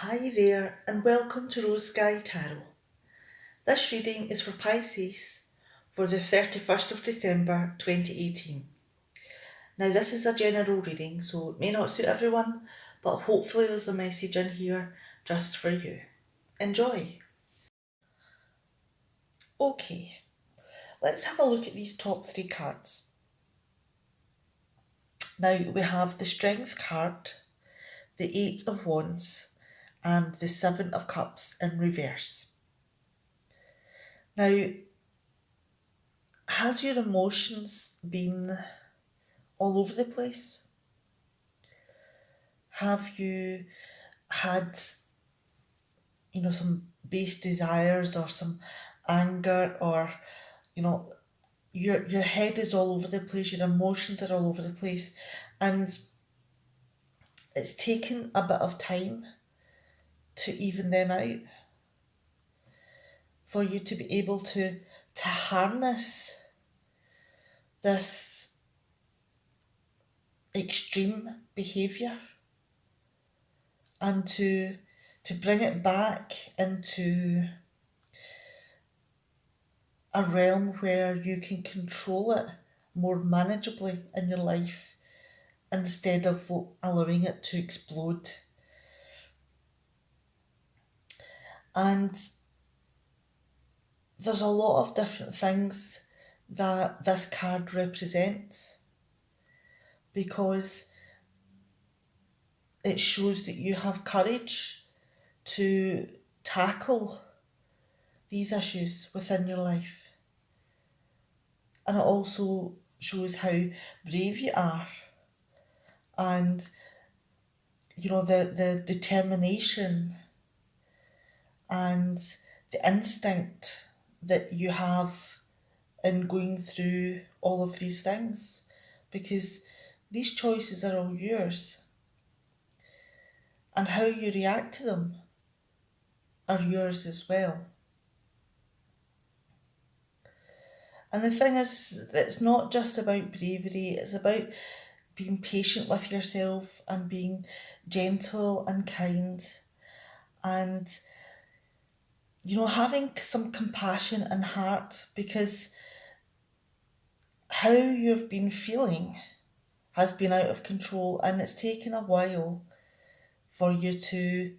Hi there, and welcome to Rose Sky Tarot. This reading is for Pisces for the 31st of December 2018. Now, this is a general reading, so it may not suit everyone, but hopefully, there's a message in here just for you. Enjoy! Okay, let's have a look at these top three cards. Now, we have the Strength card, the Eight of Wands, and the Seven of Cups in reverse. Now, has your emotions been all over the place? Have you had, some base desires or some anger or, your head is all over the place, your emotions are all over the place, and it's taken a bit of time to even them out, for you to be able to harness this extreme behaviour and to bring it back into a realm where you can control it more manageably in your life instead of allowing it to explode. And there's a lot of different things that this card represents, because it shows that you have courage to tackle these issues within your life. And it also shows how brave you are, and the determination and the instinct that you have in going through all of these things, because these choices are all yours, and how you react to them are yours as well. And the thing is, it's not just about bravery, it's about being patient with yourself and being gentle and kind, and having some compassion and heart, because how you've been feeling has been out of control, and it's taken a while for you to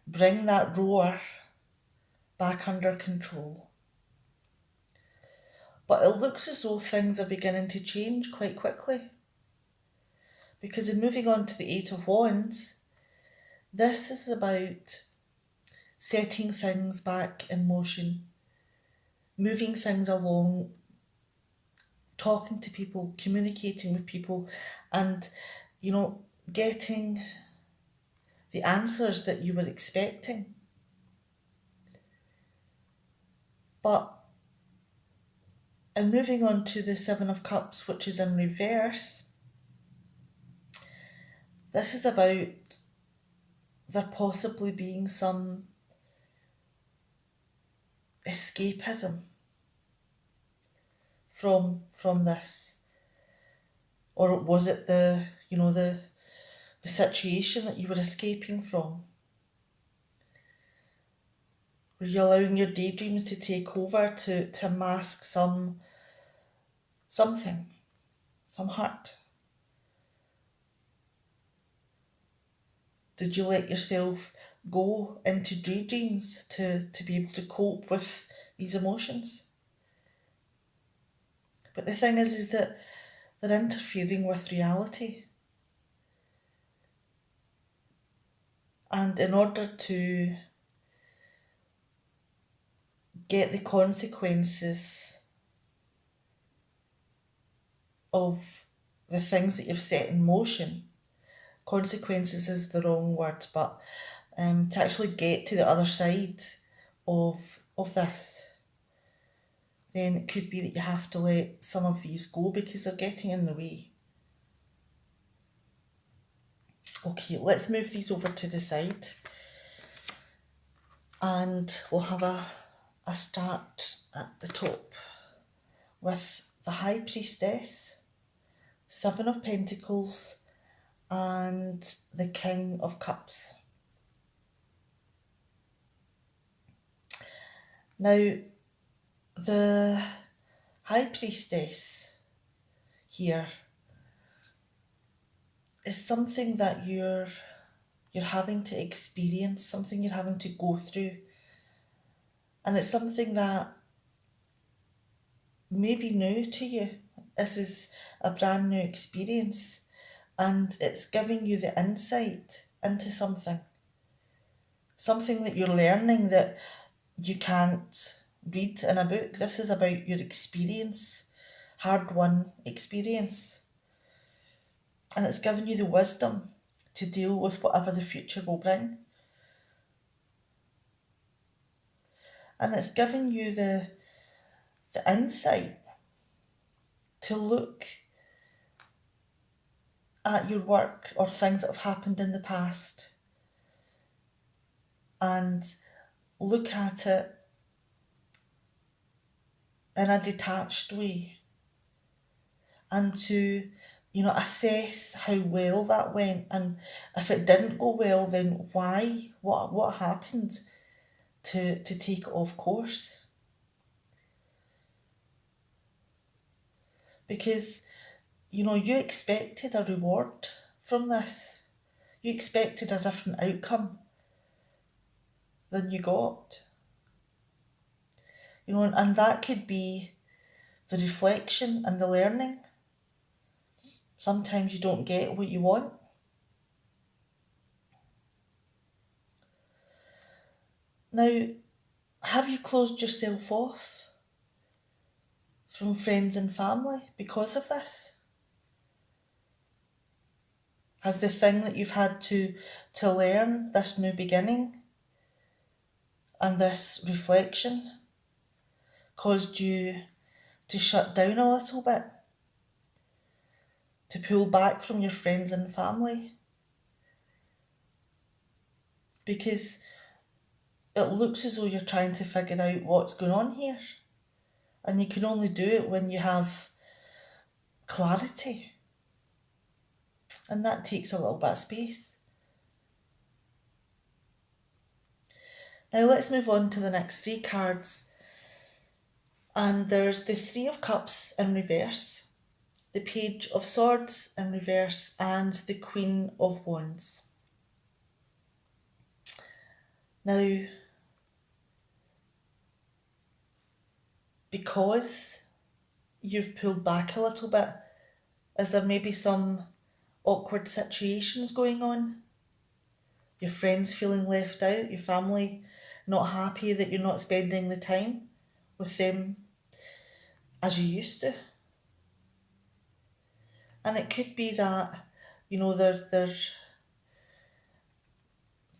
bring that roar back under control. But it looks as though things are beginning to change quite quickly, because in moving on to the Eight of Wands, this is about setting things back in motion, moving things along, talking to people, communicating with people, and, getting the answers that you were expecting. But in moving on to the Seven of Cups, which is in reverse, this is about there possibly being some escapism from this. Or was it the situation that you were escaping from? Were you allowing your daydreams to take over to mask something, some hurt? Did you let yourself go into daydreams to be able to cope with these emotions? But the thing is that they're interfering with reality. And in order to get the consequences of the things that you've set in motion, consequences is the wrong word, but to actually get to the other side of this, then it could be that you have to let some of these go because they're getting in the way. Okay, let's move these over to the side, and we'll have a start at the top with the High Priestess, Seven of Pentacles, and the King of Cups. Now, the High Priestess here is something that you're having to experience, something you're having to go through. And it's something that may be new to you. This is a brand new experience, and it's giving you the insight into something that you're learning that you can't read in a book. This is about your experience, hard-won experience. And it's given you the wisdom to deal with whatever the future will bring. And it's given you the insight to look at your work or things that have happened in the past and look at it in a detached way and to, assess how well that went, and if it didn't go well, then why? What happened to take it off course? Because, you expected a reward from this. You expected a different outcome than you got. And that could be the reflection and the learning. Sometimes you don't get what you want. Now, have you closed yourself off from friends and family because of this? Has the thing that you've had to learn, this new beginning and this reflection, caused you to shut down a little bit? To pull back from your friends and family? Because it looks as though you're trying to figure out what's going on here. And you can only do it when you have clarity. And that takes a little bit of space. Now let's move on to the next three cards. And there's the Three of Cups in reverse, the Page of Swords in reverse, and the Queen of Wands. Now, because you've pulled back a little bit, is there maybe some awkward situations going on? Your friends feeling left out, your family not happy that you're not spending the time with them as you used to. And it could be that, there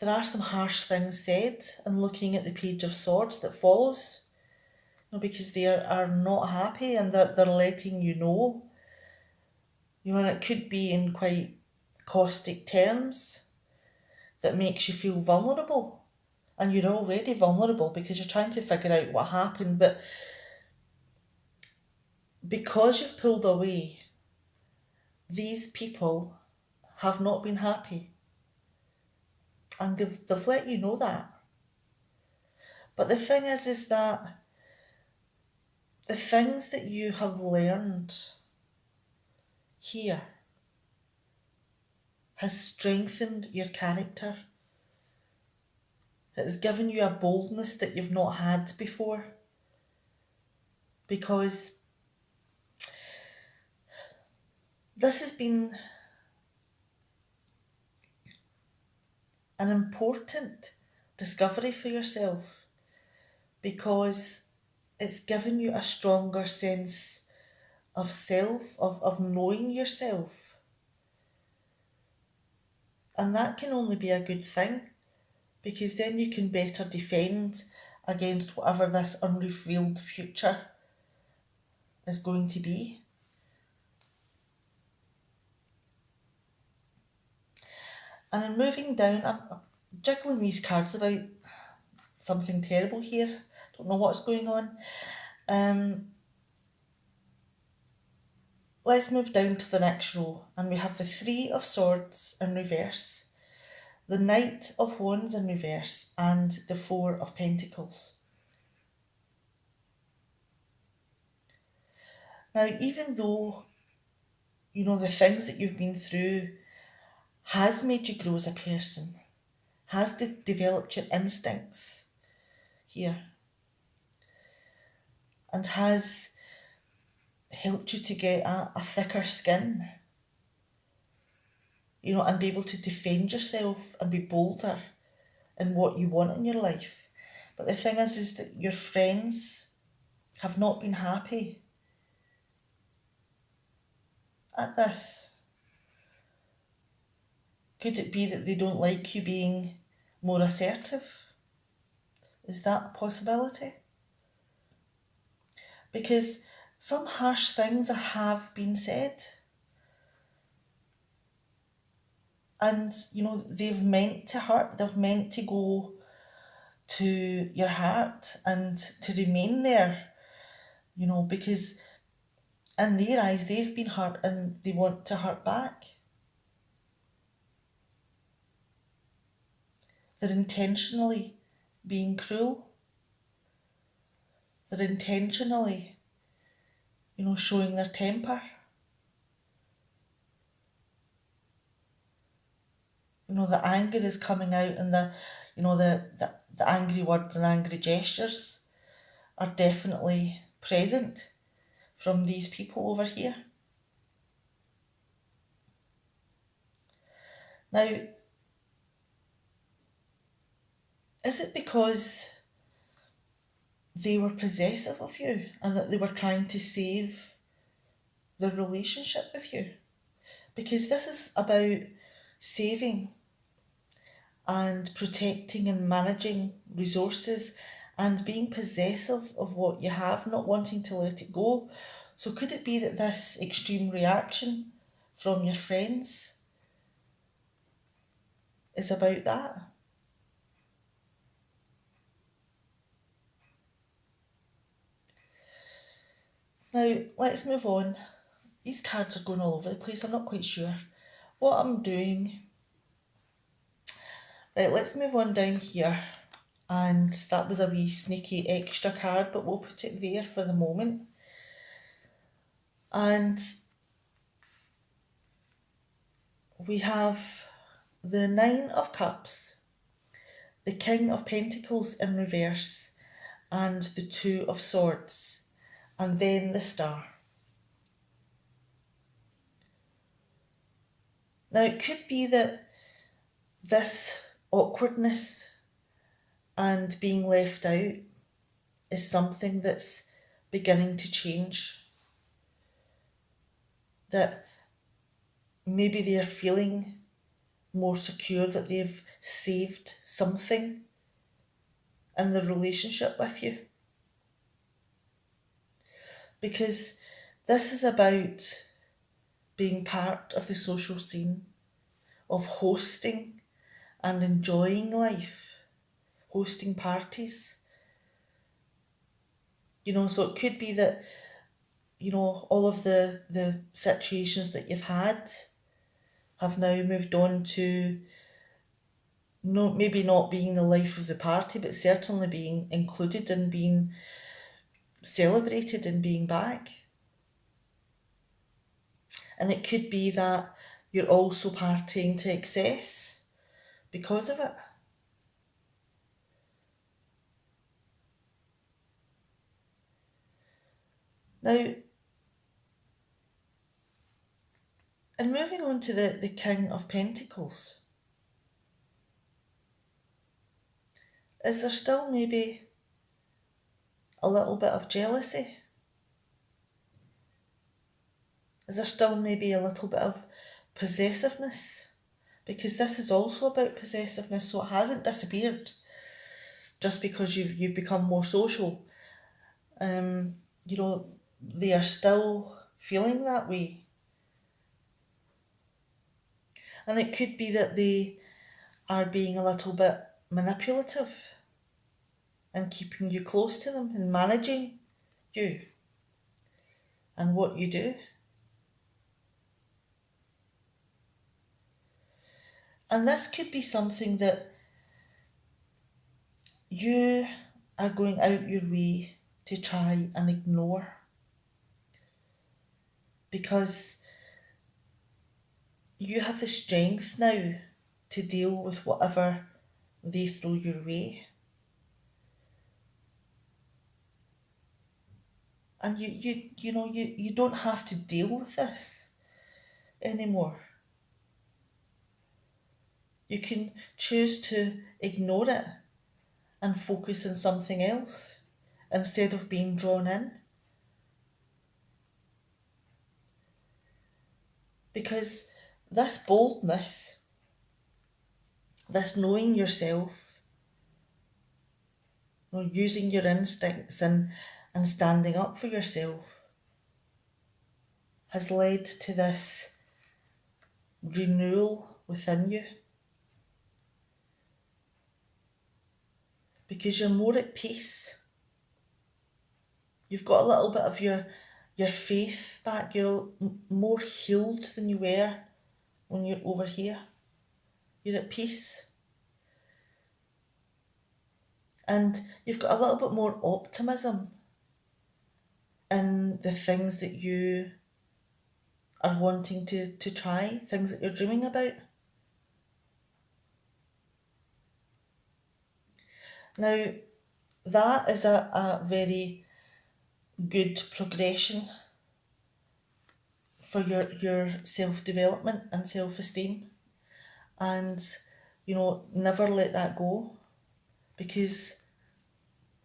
are some harsh things said, and looking at the Page of Swords that follows, because they are not happy and they're letting you know. And it could be in quite caustic terms that makes you feel vulnerable. And you're already vulnerable because you're trying to figure out what happened, but because you've pulled away, these people have not been happy. And they've let you know that. But the thing is that the things that you have learned here has strengthened your character. It has given you a boldness that you've not had before. Because this has been an important discovery for yourself, because it's given you a stronger sense of self, of knowing yourself. And that can only be a good thing, because then you can better defend against whatever this unrevealed future is going to be. And in moving down, I'm juggling these cards about something terrible here. Don't know what's going on. Let's move down to the next row, and we have the Three of Swords in reverse, the Knight of Wands in reverse, and the Four of Pentacles. Now, even though, the things that you've been through has made you grow as a person, has developed your instincts here, and has helped you to get a thicker skin, and be able to defend yourself and be bolder in what you want in your life. But the thing is that your friends have not been happy at this. Could it be that they don't like you being more assertive? Is that a possibility? Because some harsh things have been said, and they've meant to hurt, they've meant to go to your heart and to remain there, because in their eyes they've been hurt and they want to hurt back. They're intentionally being cruel. They're intentionally, showing their temper. The anger is coming out, and the angry words and angry gestures are definitely present from these people over here. Now, is it because they were possessive of you and that they were trying to save their relationship with you? Because this is about saving and protecting and managing resources and being possessive of what you have, not wanting to let it go. So could it be that this extreme reaction from your friends is about that? Now, let's move on. These cards are going all over the place. I'm not quite sure what I'm doing. Right, let's move on down here. And that was a wee sneaky extra card, but we'll put it there for the moment. And we have the Nine of Cups, the King of Pentacles in reverse, and the Two of Swords, and then the Star. Now, it could be that this awkwardness and being left out is something that's beginning to change. That maybe they're feeling more secure, that they've saved something in the relationship with you. Because this is about being part of the social scene, of hosting and enjoying life, hosting parties. So it could be that, all of the situations that you've had have now moved on to maybe not being the life of the party, but certainly being included and being celebrated and being back. And it could be that you're also partying to excess because of it. Now, and moving on to the King of Pentacles, is there still maybe a little bit of jealousy? Is there still maybe a little bit of possessiveness? Because this is also about possessiveness, so it hasn't disappeared just because you've become more social. They are still feeling that way. And it could be that they are being a little bit manipulative and keeping you close to them and managing you and what you do. And this could be something that you are going out your way to try and ignore. because you have the strength now to deal with whatever they throw your way. And you don't have to deal with this anymore. You can choose to ignore it and focus on something else instead of being drawn in. Because this boldness, this knowing yourself, using your instincts and standing up for yourself has led to this renewal within you. Because you're more at peace. You've got a little bit of your faith back. You're more healed than you were when you're over here. You're at peace. And you've got a little bit more optimism in the things that you are wanting to try, things that you're dreaming about. Now, that is a very good progression for your self-development and self-esteem. And, never let that go, because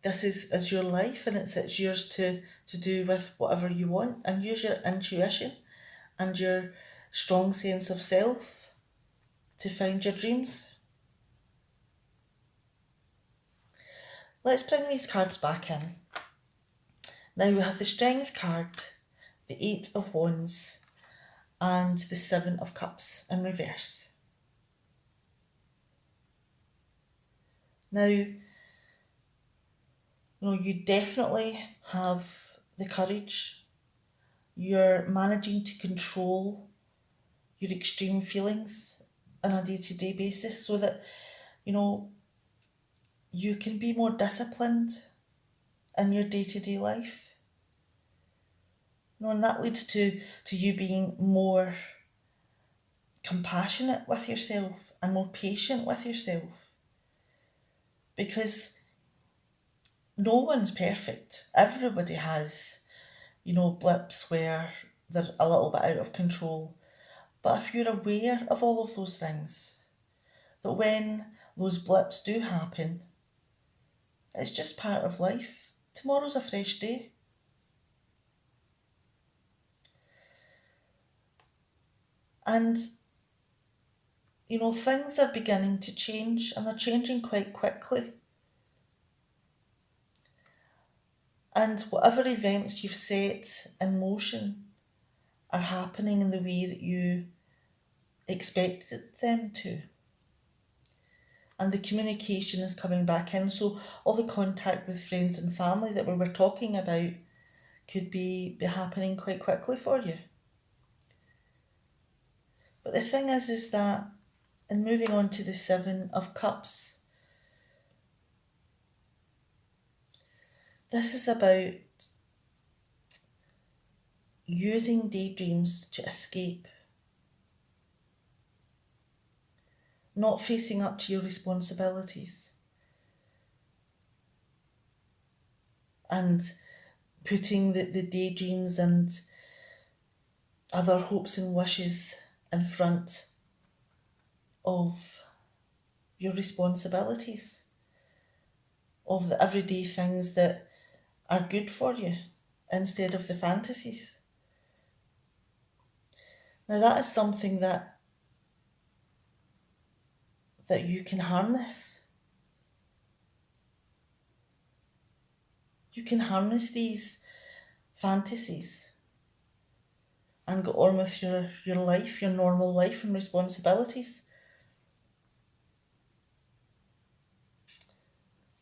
this is your life and it's yours to do with whatever you want, and use your intuition and your strong sense of self to find your dreams. Let's bring these cards back in. Now we have the Strength card, the Eight of Wands, and the Seven of Cups in reverse. Now, you definitely have the courage. You're managing to control your extreme feelings on a day-to-day basis so that, you can be more disciplined in your day-to-day life. And that leads to you being more compassionate with yourself and more patient with yourself. Because no one's perfect. Everybody has, blips where they're a little bit out of control. But if you're aware of all of those things, that when those blips do happen, it's just part of life. Tomorrow's a fresh day. And, things are beginning to change, and they're changing quite quickly. And whatever events you've set in motion are happening in the way that you expected them to. And the communication is coming back in. So all the contact with friends and family that we were talking about could be happening quite quickly for you. But the thing is that, in moving on to the Seven of Cups, this is about using daydreams to escape, not facing up to your responsibilities, and putting the daydreams and other hopes and wishes in front of your responsibilities, of the everyday things that are good for you, instead of the fantasies. Now that is something that you can harness. You can harness these fantasies and go on with your life, your normal life and responsibilities.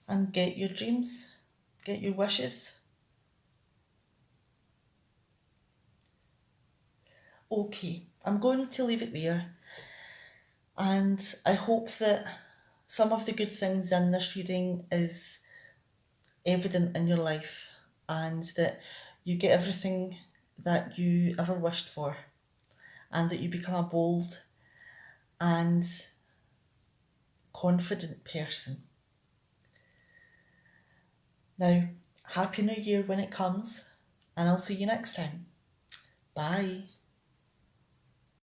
And get your dreams, get your wishes. Okay, I'm going to leave it there. And I hope that some of the good things in this reading is evident in your life, and that you get everything that you ever wished for, and that you become a bold and confident person. Now, Happy New Year when it comes, and I'll see you next time. Bye.